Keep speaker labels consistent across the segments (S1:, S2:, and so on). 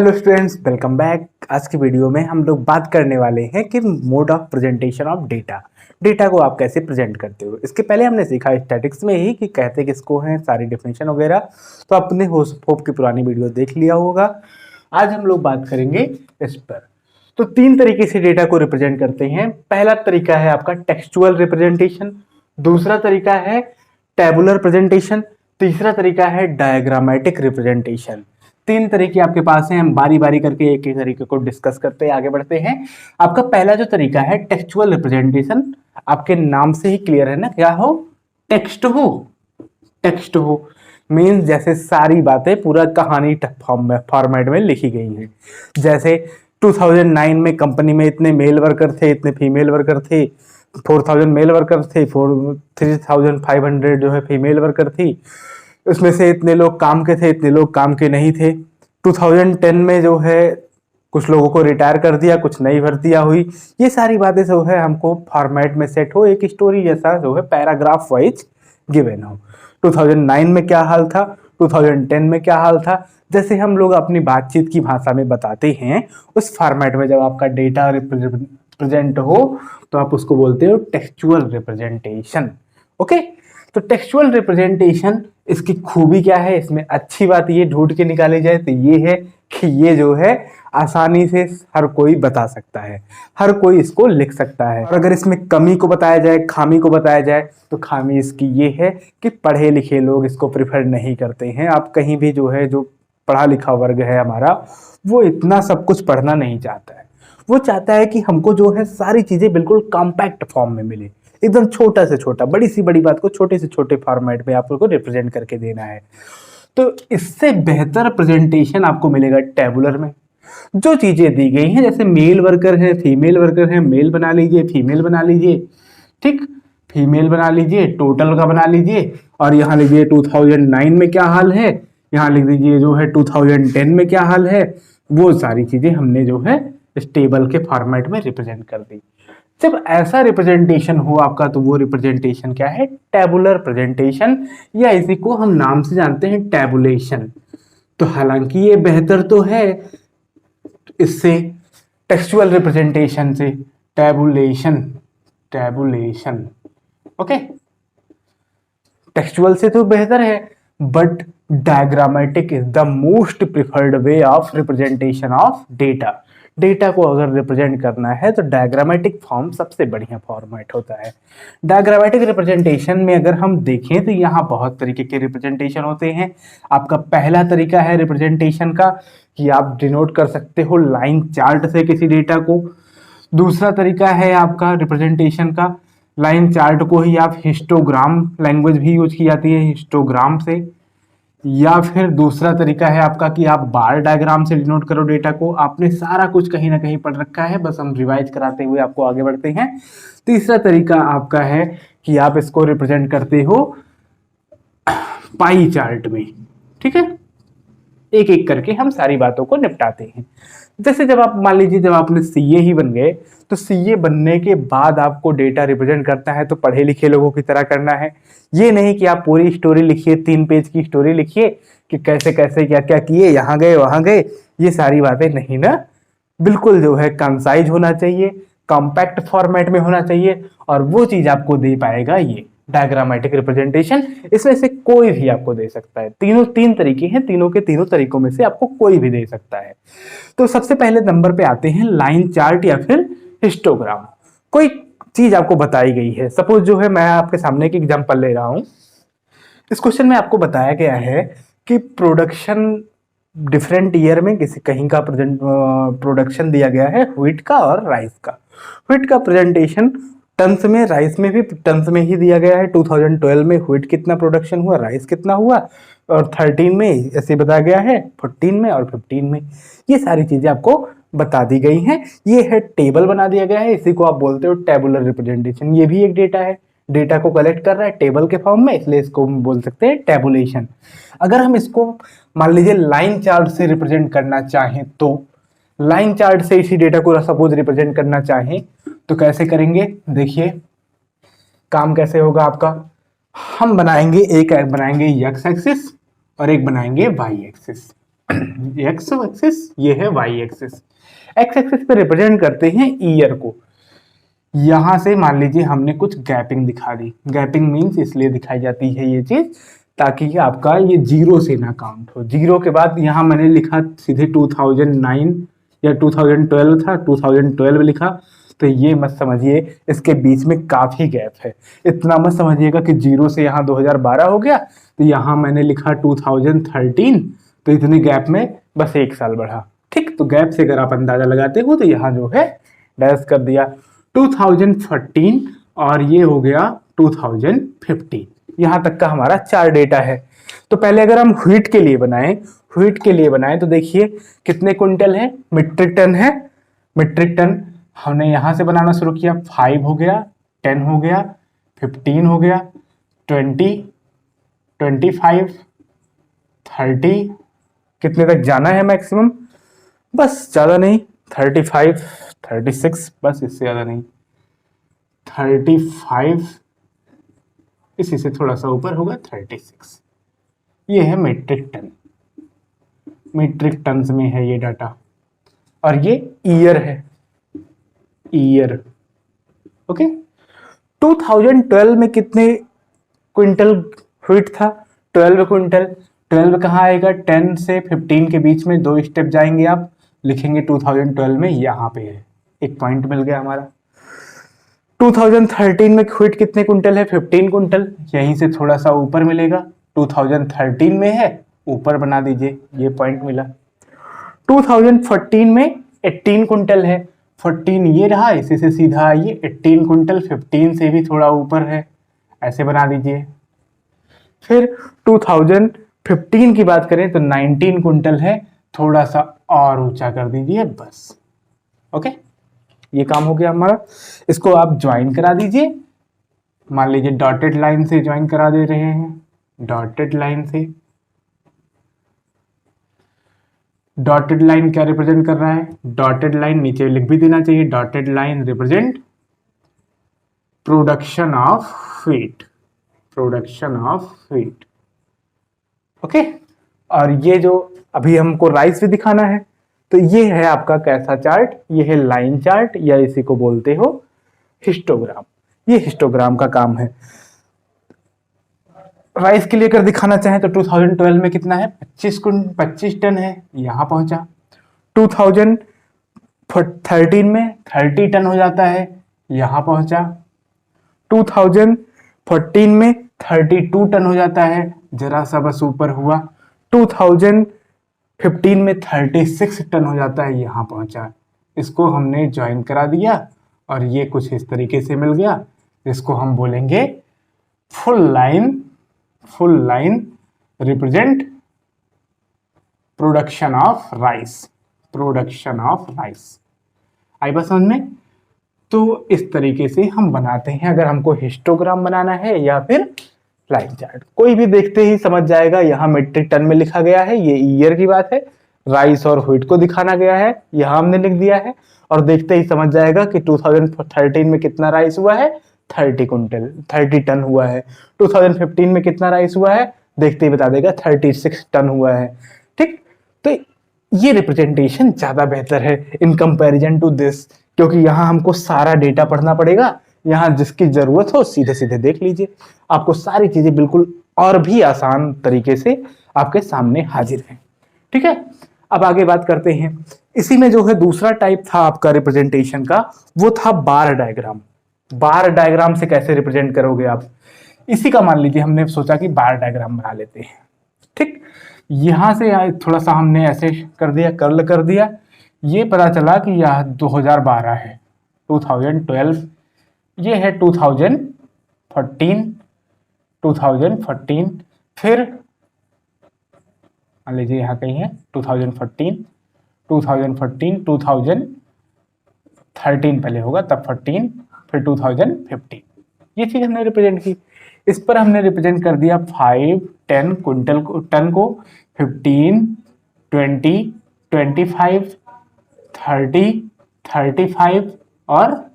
S1: Hello students, welcome back. आज की video में हम लोग बात करने वाले हैं कि mode of presentation of data को आप कैसे प्रेजेंट करते हो। इसके पहले हमने सीखा स्टैटिक्स में ही कि कहते किसको हैं, सारी डेफिनेशन वगैरह, तो आपने होप की पुरानी वीडियो देख लिया होगा। आज हम लोग बात करेंगे इस पर। तो तीन तरीके से डेटा को रिप्रेजेंट करते हैं। पहला तरीका है आपका टेक्सचुअल रिप्रेजेंटेशन, दूसरा तरीका है टेबुलर प्रेजेंटेशन, तीसरा तरीका है डायग्रामेटिक रिप्रेजेंटेशन। तीन तरीके आपके पास हैं। हम बारी बारी करके एक एक तरीके को डिस्कस करते हैं, आगे बढ़ते हैं। आपका पहला जो तरीका है टेक्सचुअल रिप्रेजेंटेशन, आपके नाम से ही क्लियर है ना, क्या हो, टेक्स्ट हो। टेक्स्ट हो मीन्स जैसे सारी बातें पूरा कहानी फॉर्मेट में लिखी गई हैं। जैसे 2009 में कंपनी में इतने मेल वर्कर थे, इतने फीमेल वर्कर थे, 4000 मेल वर्कर थे, 3500 जो है फीमेल वर्कर थी। उसमें से इतने लोग काम के थे, इतने लोग काम के नहीं थे। 2010 में जो है कुछ लोगों को रिटायर कर दिया, कुछ नई भर्तियां हुई। ये सारी बातें जो है हमको फॉर्मेट में सेट हो, एक स्टोरी जैसा जो है पैराग्राफ वाइज गिवन हो। 2009 में क्या हाल था, 2010 में क्या हाल था, जैसे हम लोग अपनी बातचीत की भाषा में बताते हैं, उस फॉर्मेट में जब आपका डेटा रिप्रेजेंट हो तो आप उसको बोलते हो टेक्सचुअल रिप्रेजेंटेशन। ओके, तो टेक्सचुअल रिप्रेजेंटेशन, इसकी खूबी क्या है, इसमें अच्छी बात ये ढूंढ के निकाली जाए तो ये है कि ये जो है आसानी से हर कोई बता सकता है, हर कोई इसको लिख सकता है। और अगर इसमें कमी को बताया जाए, खामी को बताया जाए, तो खामी इसकी ये है कि पढ़े लिखे लोग इसको प्रिफर नहीं करते हैं। आप कहीं भी जो है, जो पढ़ा लिखा वर्ग है हमारा, वो इतना सब कुछ पढ़ना नहीं चाहता है। वो चाहता है कि हमको जो है सारी चीजें बिल्कुल कॉम्पैक्ट फॉर्म में मिले, एकदम छोटा से छोटा, बड़ी सी बड़ी बात को छोटे से छोटे फॉर्मेट में आपको रिप्रेजेंट करके देना है। तो इससे बेहतर प्रेजेंटेशन आपको मिलेगा टेबुलर में। जो चीजें दी गई हैं, जैसे मेल वर्कर है, फीमेल वर्कर है, मेल बना लीजिए, फीमेल बना लीजिए, ठीक, फीमेल बना लीजिए, टोटल का बना लीजिए, और यहाँ लिखिए 2009 में क्या हाल है, यहाँ लिख दीजिए जो है 2010 में क्या हाल है। वो सारी चीजें हमने जो है इस टेबल के फॉर्मेट में रिप्रेजेंट कर दी। जब ऐसा रिप्रेजेंटेशन हो आपका, तो वो रिप्रेजेंटेशन क्या है, टेबुलर प्रेजेंटेशन, या इसी को हम नाम से जानते हैं टैबुलेशन। तो हालांकि ये बेहतर तो है इससे, टेक्सचुअल रिप्रेजेंटेशन से, टैबुलेशन, टैबुलेशन, ओके, टेक्सचुअल से तो बेहतर है, but diagrammatic is the most preferred way of representation of data. Data को अगर रिप्रेजेंट करना है तो डायग्रामेटिक फॉर्म सबसे बढ़िया फॉर्मेट होता है। डायग्रामेटिक रिप्रेजेंटेशन में अगर हम देखें तो यहाँ बहुत तरीके के रिप्रेजेंटेशन होते हैं। आपका पहला तरीका है रिप्रेजेंटेशन का कि आप डिनोट कर सकते हो लाइन चार्ट से किसी डेटा को। दूसरा तरीका है आपका रिप्रेजेंटेशन का, लाइन चार्ट को ही आप हिस्टोग्राम लैंग्वेज भी यूज की जाती है, हिस्टोग्राम से। या फिर दूसरा तरीका है आपका कि आप बार डायग्राम से डिनोट करो डेटा को। आपने सारा कुछ कहीं ना कहीं पढ़ रखा है, बस हम रिवाइज कराते हुए आपको आगे बढ़ते हैं। तीसरा तरीका आपका है कि आप इसको रिप्रेजेंट करते हो पाई चार्ट में, ठीक है। एक एक करके हम सारी बातों को निपटाते हैं। जैसे जब आप मान लीजिए, जब आपने सीए ही बन गए, तो सीए बनने के बाद आपको डेटा रिप्रेजेंट करता है तो पढ़े लिखे लोगों की तरह करना है। ये नहीं कि आप पूरी स्टोरी लिखिए, 3 पेज की स्टोरी लिखिए कि कैसे कैसे क्या क्या किए, यहाँ गए वहां गए, ये सारी बातें नहीं ना। बिल्कुल जो है कंसाइज होना चाहिए, कॉम्पैक्ट फॉर्मेट में होना चाहिए, और वो चीज आपको दे पाएगा ये डायग्रामेटिक रिप्रेजेंटेशन। इसमें से कोई भी आपको दे सकता है। तीन तरीके हैं, तीनों के तीनों तरीकों में से आपको कोई भी दे सकता है। तो सबसे पहले नंबर पे आते हैं लाइन चार्ट या फिर हिस्टोग्राम। कोई चीज आपको बताई गई है, सपोज जो है मैं आपके सामने एक एग्जांपल ले रहा हूं। इस क्वेश्चन में आपको बताया गया है कि प्रोडक्शन डिफरेंट ईयर में किसी कहीं का प्रोडक्शन दिया गया है व्हीट का और राइस का। व्हीट का प्रेजेंटेशन टन्स में, राइस में भी टन्स में ही दिया गया है। 2012 में व्हीट कितना प्रोडक्शन हुआ, राइस कितना हुआ, और 13 में ऐसे बताया गया है, 14 में और 15 में। ये सारी चीजें आपको बता दी गई हैं। ये है टेबल बना दिया गया है, इसी को आप बोलते हो टेबुलर रिप्रेजेंटेशन। ये भी एक डेटा है, डेटा को कलेक्ट कर रहा है टेबल के फॉर्म में, इसलिए इसको हम बोल सकते हैं टेबुलेशन। अगर हम इसको मान लीजिए लाइन चार्ट से रिप्रेजेंट करना चाहें, तो लाइन चार्ट से इसी डेटा को सपोज रिप्रेजेंट करना चाहें तो कैसे करेंगे, देखिए काम कैसे होगा आपका। हम बनाएंगे एक बनाएंगे एक्स एक्सिस और एक बनाएंगे वाई एक्सिस। एक्स एक्सिस, ये है वाई एक्सिस। एक्स एक्सिस पे रिप्रेजेंट करते हैं ईयर को। यहां से मान लीजिए हमने कुछ गैपिंग दिखा दी। गैपिंग मीन्स इसलिए दिखाई जाती है ये चीज ताकि आपका ये जीरो से ना काउंट हो। जीरो के बाद यहाँ मैंने लिखा सीधे 2009 या 2012 था, 2012 लिखा, तो ये मत समझिए इसके बीच में काफी गैप है। इतना मत समझिएगा कि जीरो से यहाँ 2012 हो गया तो यहाँ मैंने लिखा 2013, तो इतने गैप में बस एक साल बढ़ा। ठीक, तो गैप से अगर आप अंदाजा लगाते हो तो यहाँ जो है डैश कर दिया 2014 और ये हो गया 2015। यहां तक का हमारा 4 डेटा है। तो पहले अगर हम व्हीट के लिए बनाएं तो देखिए कितने क्विंटल है, मीट्रिक टन है। मीट्रिक टन हमने यहां से बनाना शुरू किया, 5 हो गया, 10 हो गया, 15 हो गया, 20, 25, 30, कितने तक जाना है मैक्सिमम, बस ज्यादा नहीं, 35, 36, बस इससे ज्यादा नहीं, 35, इसी से थोड़ा सा ऊपर होगा 36। ये है मीट्रिक टन, मीट्रिक टन में है ये डाटा। और ये ईयर है, ईयर। ओके, 2012 में कितने क्विंटल व्हीट था, 12 क्विंटल। 12 कहाँ आएगा, 10 से 15 के बीच में 2 स्टेप जाएंगे, आप लिखेंगे 2012 में, यहाँ पे है, एक पॉइंट मिल गया हमारा। 2013 में व्हीट कितने कुंटल है, 15 कुंटल, यहीं से थोड़ा सा ऊपर मिलेगा, 2013 में है, ऊपर बना दीजिए, ये पॉइंट मिला। 2014 में 18 कुंटल है, 14 ये रहा, इसी से सीधा आइए 18 कुंटल, 15 से भी थोड़ा ऊपर है, ऐसे बना दीजिए। फिर 2015 की बात करें तो 19 कुंटल है, थोड़ा सा और ऊंचा कर दीजिए, बस। ओके, ये काम हो गया हमारा। इसको आप ज्वाइन करा दीजिए, मान लीजिए डॉटेड लाइन से ज्वाइन करा दे रहे हैं, डॉटेड लाइन से। डॉटेड लाइन क्या रिप्रेजेंट कर रहा है, डॉटेड लाइन नीचे लिख भी देना चाहिए, dotted line represent production of wheat, production of wheat. Okay, और ये जो अभी हमको राइस भी दिखाना है, तो ये है आपका कैसा चार्ट, ये है लाइन चार्ट या इसी को बोलते हो हिस्टोग्राम। ये हिस्टोग्राम का काम है। राइस के लिए अगर दिखाना चाहें तो 2012 में कितना है, 25 टन है, यहां पहुंचा। 2013 में 30 टन हो जाता है, यहां पहुंचा। 2014 में 32 टन हो जाता है, जरा सा बस ऊपर हुआ। 2015 में 36 टन हो जाता है, यहां पहुंचा। इसको हमने ज्वाइन करा दिया और ये कुछ इस तरीके से मिल गया। इसको हम बोलेंगे full line represent production of rice, production of rice. आई बात समझ में? तो इस तरीके से हम बनाते हैं अगर हमको हिस्टोग्राम बनाना है या फिर लाइन चार्ट। कोई भी देखते ही समझ जाएगा यहाँ मीट्रिक टन में लिखा गया है, ये ईयर की बात है। राइस और व्हीट को दिखाना गया है, यहाँ हमने लिख दिया है, और देखते ही समझ जाएगा कि 2013 में कितना राइस हुआ है, 30 कुंटल, 30 टन हुआ है। 2015 में कितना राइस हुआ है, देखते ही बता देगा 36 टन हुआ है। ठीक, तो ये रिप्रेजेंटेशन ज्यादा बेहतर है इन कंपैरिजन टू दिस, क्योंकि यहाँ हमको सारा डेटा पढ़ना पड़ेगा। यहाँ जिसकी जरूरत हो सीधे सीधे देख लीजिए, आपको सारी चीजें बिल्कुल और भी आसान तरीके से आपके सामने हाजिर है। ठीक है, अब आगे बात करते हैं। इसी में जो है दूसरा टाइप था आपका रिप्रेजेंटेशन का, वो था बार डायग्राम। बार डायग्राम से कैसे रिप्रेजेंट करोगे आप, इसी का मान लीजिए हमने सोचा कि बार डायग्राम बना लेते हैं। ठीक, यहां से थोड़ा सा हमने ऐसे कर दिया, कर्ल कर दिया, ये पता चला कि यह 2012 है, 2012, ये है 2014, फिर मान लीजिए यहाँ कहीं है 2013 पहले होगा, तब 14, फिर 2015। ये चीज हमने रिप्रेजेंट की। इस पर हमने रिप्रेजेंट कर दिया 5, 10 क्विंटल टन को, 15, 20, 25, 30, 35 और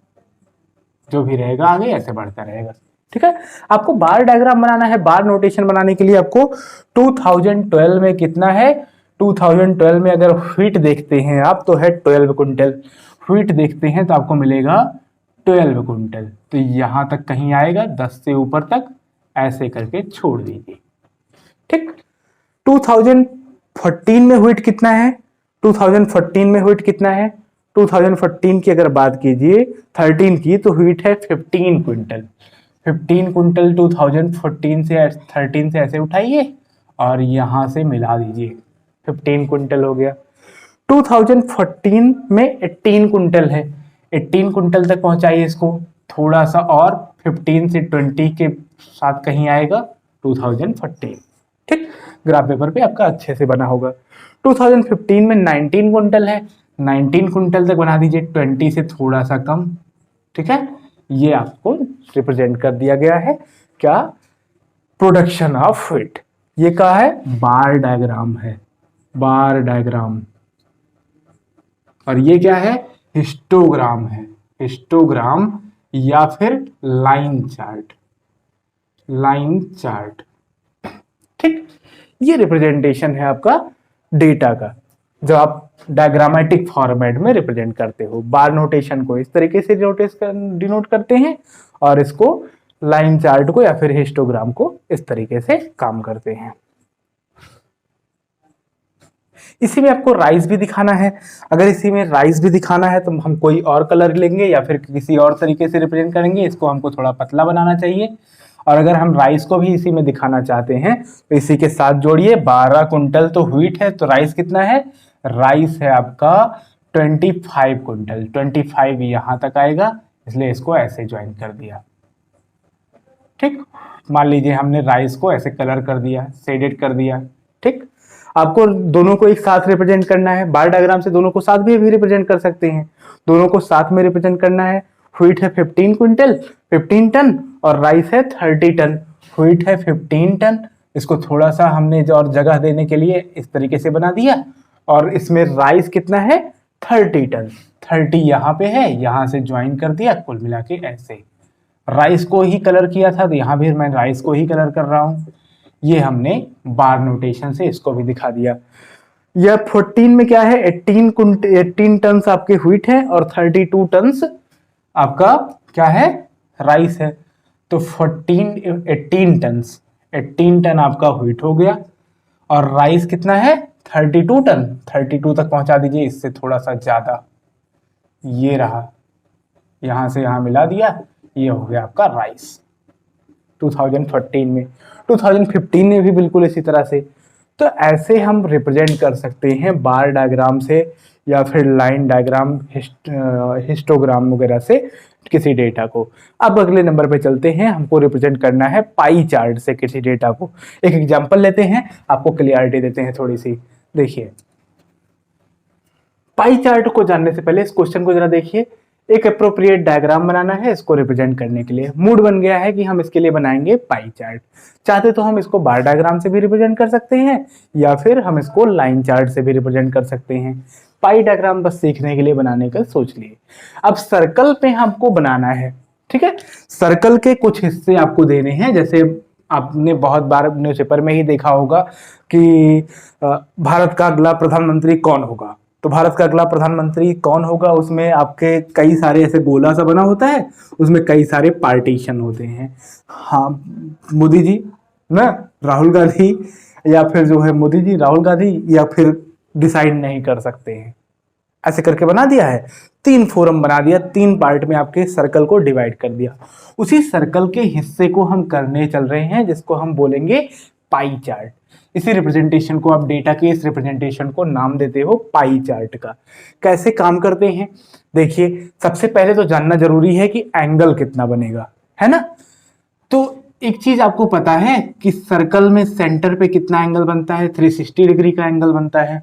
S1: जो भी रहेगा आगे ऐसे बढ़ता रहेगा। ठीक है, आपको बार डायग्राम बनाना है। बार नोटेशन बनाने के लिए आपको 2012 में कितना है, 2012 में अगर व्हीट देखते हैं आप तो है 12 कुंटल, व्हीट देखते हैं तो आपको मिलेगा 12 कुंटल। तो यहाँ तक कहीं आएगा, 10 से ऊपर तक ऐसे करके छोड़ दीजिए। ठीक, 2014 में व्हीट कितना है, 2014 में व्हीट कितना है, 2014 की अगर बात कीजिए 13 की, तो व्हीट है 15 क्विंटल। 15 क्विंटल 2014 से 13 से ऐसे उठाइए और यहां से मिला दीजिए, 15 क्विंटल हो गया। 2014 में 18 क्विंटल है, 18 क्विंटल तक पहुंचाइए इसको थोड़ा सा, और 15 से 20 के साथ कहीं आएगा 2014। ठीक, ग्राफ पेपर पे आपका अच्छे से बना होगा। 2015 में 19 क्विंटल है, 19 क्विंटल तक बना दीजिए, 20 से थोड़ा सा कम। ठीक है, ये आपको रिप्रेजेंट कर दिया गया है क्या, प्रोडक्शन ऑफ व्हीट। ये क्या है, बार डायग्राम है, बार डायग्राम। और ये क्या है, हिस्टोग्राम है, हिस्टोग्राम या फिर लाइन चार्ट, लाइन चार्ट। ठीक, ये रिप्रेजेंटेशन है आपका डेटा का, जो आप डायग्रामेटिक फॉर्मेट में रिप्रेजेंट करते हो। बार नोटेशन को इस तरीके से डिनोट करते हैं और इसको लाइन चार्ट को या फिर हिस्टोग्राम को इस तरीके से काम करते हैं। इसी में आपको राइस भी दिखाना है, अगर इसी में राइस भी दिखाना है तो हम कोई और कलर लेंगे या फिर किसी और तरीके से रिप्रेजेंट करेंगे। इसको हमको थोड़ा पतला बनाना चाहिए, और अगर हम राइस को भी इसी में दिखाना चाहते हैं तो इसी के साथ जोड़िए। 12 कुंटल तो व्हीट है, तो राइस कितना है, राइस है आपका 25 कुंटल, 25 यहां तक आएगा, इसलिए इसको ऐसे ज्वाइन कर दिया। ठीक, मान लीजिए हमने राइस को ऐसे कलर कर दिया, शेडेड कर दिया। ठीक, आपको दोनों को एक साथ रिप्रेजेंट करना है, बार डायग्राम से दोनों को साथ भी रिप्रेजेंट कर सकते हैं। दोनों को साथ में रिप्रेजेंट करना है। व्हीट है 15 क्विंटल, 15 टन, और राइस है 30 टन। व्हीट है 15 टन, इसको थोड़ा सा हमने और जगह देने के लिए इस तरीके से बना दिया, और इसमें राइस कितना है, 30 टन। 30 यहाँ पे है, यहाँ से ज्वाइन कर दिया, कुल मिला के ऐसे। राइस को ही कलर किया था तो यहाँ भी मैं राइस को ही कलर कर रहा हूँ। ये हमने बार नोटेशन से इसको भी दिखा दिया। यह 14 में क्या है, 18 टन्स आपके व्हीट है और 32 टन्स आपका क्या है, राइस है। तो 18 टन्स, 18 टन आपका व्हीट हो गया, और राइस कितना है, 32 टन। 32 तक पहुंचा दीजिए, इससे थोड़ा सा ज्यादा, ये रहा, यहां से यहां मिला दिया, ये हो गया आपका राइस 2014 में। 2015 में भी बिल्कुल इसी तरह से। तो ऐसे हम रिप्रेजेंट कर सकते हैं बार डायग्राम से या फिर लाइन डायग्राम, हिस्टोग्राम वगैरह से किसी डेटा को। अब अगले नंबर पे चलते हैं, हमको रिप्रेजेंट करना है पाई चार्ट से किसी डेटा को। एक एग्जांपल लेते हैं, आपको क्लियरिटी देते हैं थोड़ी सी। देखिए, पाई चार्ट को जानने से पहले इस क्वेश्चन को जरा देखिए। एक अप्रोप्रिएट डायग्राम बनाना है इसको रिप्रेजेंट करने के लिए। मूड बन गया है कि हम इसके लिए बनाएंगे पाई चार्ट। चाहते तो हम इसको बार डायग्राम से भी रिप्रेजेंट कर सकते हैं या फिर हम इसको लाइन चार्ट से भी रिप्रेजेंट कर सकते हैं। पाई डायग्राम बस सीखने के लिए बनाने का सोच लिए। अब सर्कल पे हमको बनाना है, ठीक है। सर्कल के कुछ हिस्से आपको देने हैं, जैसे आपने बहुत बार न्यूज़पेपर में ही देखा होगा कि भारत का अगला प्रधानमंत्री कौन होगा। तो भारत का अगला प्रधानमंत्री कौन होगा, उसमें आपके कई सारे ऐसे गोला सा बना होता है, उसमें कई सारे पार्टीशन होते हैं। हाँ, मोदी जी ना, राहुल गांधी, या फिर जो है मोदी जी, राहुल गांधी, या फिर डिसाइड नहीं कर सकते हैं। ऐसे करके बना दिया है, 3 फोरम बना दिया, 3 पार्ट में आपके सर्कल को डिवाइड कर दिया। उसी सर्कल के हिस्से को हम करने चल रहे हैं, जिसको हम बोलेंगे पाई चार्ट। इसी रिप्रेजेंटेशन को, आप डेटा के इस रिप्रेजेंटेशन को नाम देते हो पाई चार्ट का। कैसे काम करते हैं, देखिए, सबसे पहले तो जानना जरूरी है कि एंगल कितना बनेगा, है ना। तो एक चीज आपको पता है कि सर्कल में सेंटर पे कितना एंगल बनता है, 360 डिग्री का एंगल बनता है।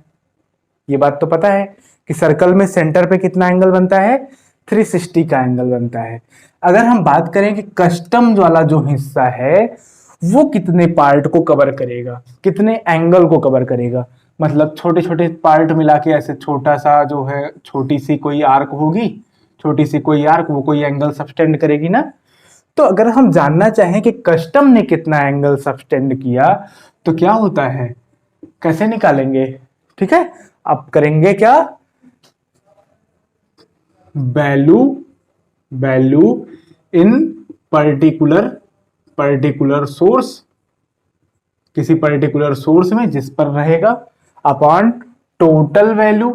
S1: ये बात तो पता है कि सर्कल में सेंटर पे कितना एंगल बनता है, 360 का एंगल बनता है। अगर हम बात करें कि कस्टम वाला जो हिस्सा है वो कितने पार्ट को कवर करेगा, कितने एंगल को कवर करेगा, मतलब छोटे छोटे पार्ट मिला के ऐसे छोटा सा जो है, छोटी सी कोई आर्क होगी, छोटी सी कोई आर्क, वो कोई एंगल सबटेंड करेगी ना। तो अगर हम जानना चाहें कि कस्टम ने कितना एंगल सबटेंड किया तो क्या होता है, कैसे निकालेंगे, ठीक है, अब करेंगे क्या, वैल्यू इन पर्टिकुलर सोर्स, किसी पर्टिकुलर सोर्स में जिस पर रहेगा, upon total value,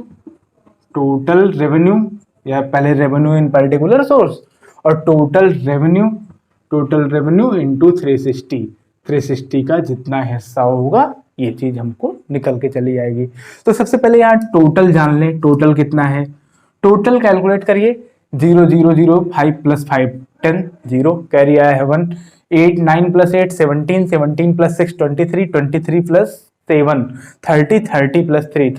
S1: total revenue, या पहले रेवेन्यू इन पर्टिकुलर सोर्स और टोटल रेवेन्यू इंटू 360 का जितना हिस्सा होगा, ये चीज हमको निकल के चली आएगी। तो सबसे पहले यहाँ टोटल जान लें, टोटल कितना है, टोटल कैलकुलेट करिए, 0 0 0 5 प्लस 5 10 0, कैरी आया है 1, 8 9 प्लस 8 17 17 प्लस 6 23 23 प्लस 7 30 30 प्लस 3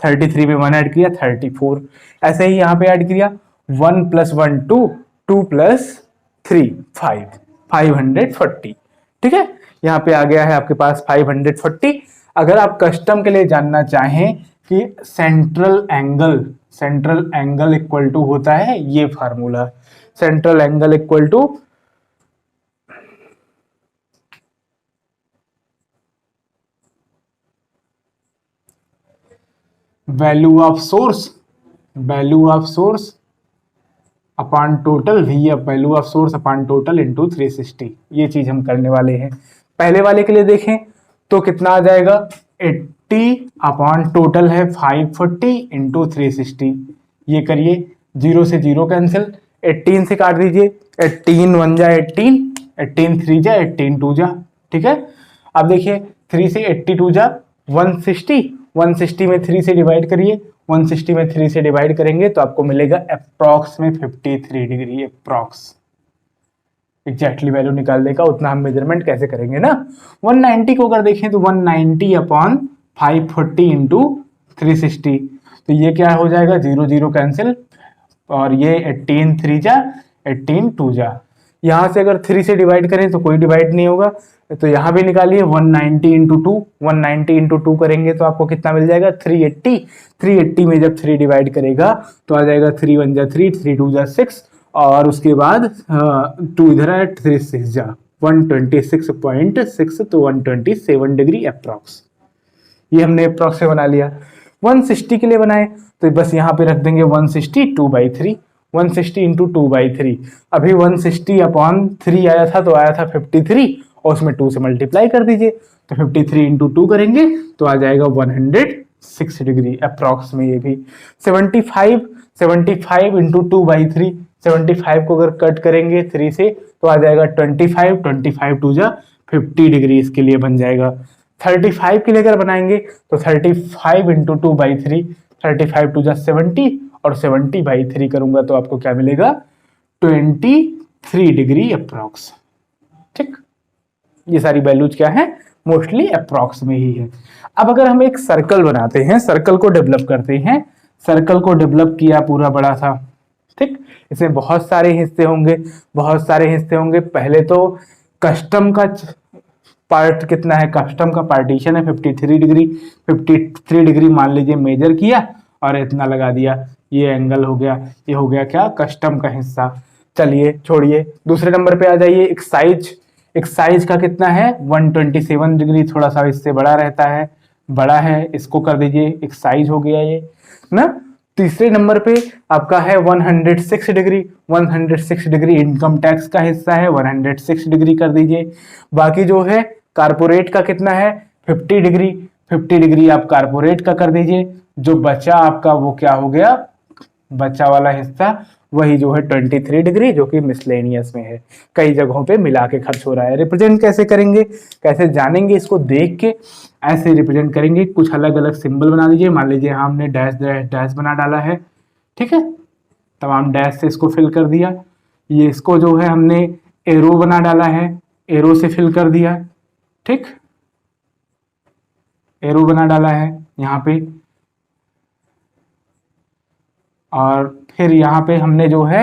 S1: 33 में 1 ऐड किया 34, ऐसे ही यहाँ पे ऐड किया 1 प्लस 1 2 2 प्लस 3 5 540, ठीक है, यहाँ पे आ गया है आपके पास 540। अगर आप कस्टम के लिए जानना चाहें कि सेंट्रल एंगल इक्वल टू होता है ये formula, central angle equal to value of source upon total, value of source upon total into 360, ये चीज हम करने वाले हैं। पहले वाले के लिए देखें तो कितना आ जाएगा, 80 अपॉन टोटल है 540 इंटू 360, ये करिए, 0 से 0 कैंसिल, 18 से काट दीजिए, 18 1 जा 18, 18 3 जा 18 2 जा, ठीक है। अब देखिए 3 से 82 जा 160, 160 में 3 से डिवाइड करिए, 160 में 3 से डिवाइड करेंगे तो आपको मिलेगा अप्रॉक्स में 53 डिग्री, अप्रॉक्स, एग्जैक्टली वैल्यू निकालने का उतना हम मेजरमेंट कैसे करेंगे ना। 190 को अगर देखें तो 190 अपॉन 540 इंटू 360, तो ये क्या हो जाएगा, 0 0 कैंसिल, और ये 18 3 जा 18 2 जा, यहां से अगर 3 से डिवाइड करें तो कोई डिवाइड नहीं होगा, तो यहां भी निकालिए 190 इंटू 2, 190 इंटू 2 करेंगे तो आपको कितना मिल जाएगा, 380, 380 में जब 3 डिवाइड करेगा तो आ जाएगा 3 1 जा 3, 3 2 जा 6, और उसके बाद 2 इधर है, 3 6 जा 126.6, तो 127 डिग्री अप्रॉक्स, ये हमने अप्रॉक्स से बना लिया। 160 के लिए बनाए तो बस यहाँ पे रख देंगे 160 2/3, 160 इंटू 2/3, अभी 160 अपॉन 3 आया था तो आया था 53, और उसमें 2 से मल्टीप्लाई कर दीजिए, तो 53 इंटू 2 करेंगे तो आ जाएगा 106 डिग्री अप्रॉक्स में। ये भी 75 इंटू 2/3, 75 को अगर कट करेंगे 3 से तो आ जाएगा 25 2 जा 50 डिग्री, इसके लिए बन जाएगा। 35 के लिए अगर बनाएंगे तो 35 इंटू 2/3, 35 2 जा 70, और 70/3 करूंगा तो आपको क्या मिलेगा, 23 डिग्री अप्रॉक्स, ठीक। ये सारी वैल्यूज क्या है, मोस्टली अप्रॉक्स में ही है। अब अगर हम एक सर्कल बनाते हैं, सर्कल को डेवलप करते हैं, सर्कल को डेवलप किया पूरा बड़ा सा, ठीक, इसमें बहुत सारे हिस्से होंगे। पहले तो कस्टम का पार्ट कितना है, कस्टम का पार्टीशन है 53 डिग्री मान लीजिए मेजर किया और इतना लगा दिया, ये एंगल हो गया, ये हो गया क्या, कस्टम का हिस्सा। चलिए छोड़िए, दूसरे नंबर पे आ जाइए, एक साइज का कितना है 127 डिग्री, थोड़ा सा इससे बड़ा रहता है, बड़ा है, इसको कर दीजिए, एक साइज हो गया ये ना। तीसरे नंबर पे आपका है 106 डिग्री इनकम टैक्स का हिस्सा है, 106 डिग्री कर दीजिए। बाकी जो है कारपोरेट का कितना है 50 डिग्री आप कारपोरेट का कर दीजिए। जो बचा आपका वो क्या हो गया, बचा वाला हिस्सा वही जो है 23 डिग्री, जो कि मिसलेनियस में है, कई जगहों पे मिला के खर्च हो रहा है। रिप्रेजेंट कैसे करेंगे, कैसे जानेंगे, इसको देख के ऐसे रिप्रेजेंट करेंगे। कुछ अलग अलग सिंबल बना दीजिए, मान लीजिए हमने डैश डैश डैश बना डाला है, ठीक है, तमाम डैश से इसको फिल कर दिया। ये इसको जो है हमने एरो बना डाला है, एरो से फिल कर दिया, ठीक, एरो बना डाला है यहाँ पे। और फिर यहाँ पे हमने जो है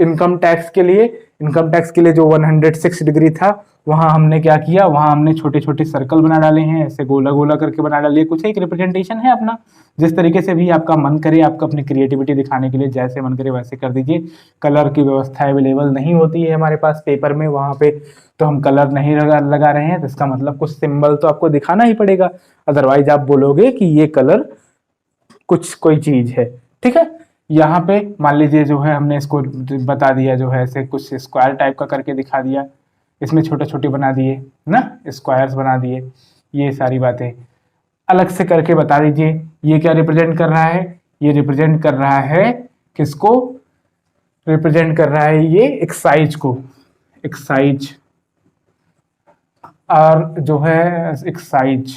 S1: इनकम टैक्स के लिए जो 106 डिग्री था वहां हमने क्या किया, वहां हमने छोटे छोटे सर्कल बना डाले हैं, ऐसे गोला गोला करके बना डालिए, कुछ एक रिप्रेजेंटेशन है अपना। जिस तरीके से भी आपका मन करे, आपका अपनी क्रिएटिविटी दिखाने के लिए जैसे मन करे वैसे कर दीजिए। कलर की व्यवस्था अवेलेबल नहीं होती है हमारे पास पेपर में, वहां पे तो हम कलर नहीं लगा रहे हैं, तो इसका मतलब कुछ सिंबल तो आपको दिखाना ही पड़ेगा, अदरवाइज आप बोलोगे कि ये कलर कुछ कोई चीज है। ठीक है, यहाँ पे मान लीजिए जो है हमने इसको बता दिया, जो है ऐसे कुछ स्क्वायर टाइप का करके दिखा दिया, इसमें छोटे छोटे बना दिए ना, स्क्वायर्स बना दिए, ये सारी बातें अलग से करके बता दीजिए। ये क्या रिप्रेजेंट कर रहा है, ये रिप्रेजेंट कर रहा है किसको, रिप्रेजेंट कर रहा है ये एक्साइज को, एक्साइज, और जो है एक्साइज।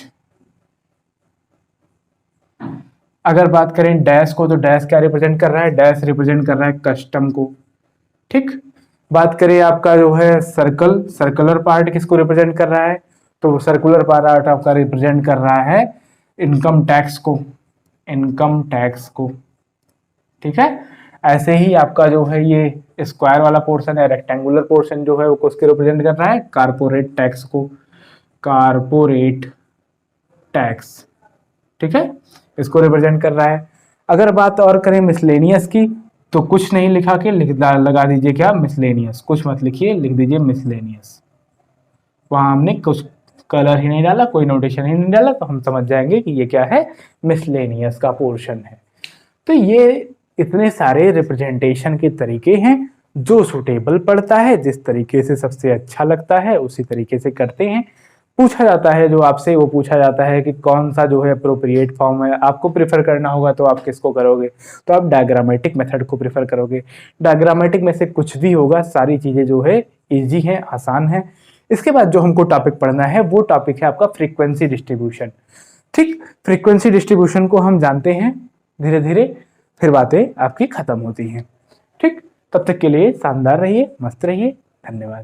S1: अगर बात करें डैश को, तो डैश क्या रिप्रेजेंट कर रहा है, डैश रिप्रेजेंट कर रहा है कस्टम को। ठीक, बात करें आपका जो है सर्कल, सर्कुलर पार्ट किसको रिप्रेजेंट कर रहा है, तो सर्कुलर पार्ट आपका रिप्रेजेंट कर रहा है इनकम टैक्स को, इनकम टैक्स को। ठीक है, ऐसे ही आपका जो है ये स्क्वायर वाला पोर्शन है, रेक्टेंगुलर पोर्शन जो है वो किसको रिप्रेजेंट कर रहा है, कारपोरेट टैक्स को, कारपोरेट टैक्स। ठीक है, इसको रिप्रेजेंट कर रहा है। अगर बात और करें मिसलेनियस की, तो कुछ नहीं लिखा के लगा दीजिए क्या, मिसलेनियस, कुछ मत लिखिए, लिख दीजिए मिसलेनियस। वहां हमने कुछ कलर ही नहीं डाला, कोई नोटेशन ही नहीं डाला, तो हम समझ जाएंगे कि ये क्या है, मिसलेनियस का पोर्शन है। तो ये इतने सारे रिप्रेजेंटेशन के तरीके हैं, जो सूटेबल पड़ता है, जिस तरीके से सबसे अच्छा लगता है उसी तरीके से करते हैं। पूछा जाता है जो आपसे, वो पूछा जाता है कि कौन सा जो है अप्रोप्रिएट फॉर्म है, आपको प्रेफर करना होगा तो आप किसको करोगे, तो आप डायग्रामेटिक मेथड को प्रेफर करोगे। डायग्रामेटिक में से कुछ भी होगा, सारी चीजें जो है इजी हैं, आसान है। इसके बाद जो हमको टॉपिक पढ़ना है वो टॉपिक है आपका फ्रीक्वेंसी डिस्ट्रीब्यूशन। ठीक, फ्रीक्वेंसी डिस्ट्रीब्यूशन को हम जानते हैं, धीरे धीरे फिर बातें आपकी खत्म होती हैं। ठीक, तब तक के लिए शानदार रहिए, मस्त रहिए, धन्यवाद।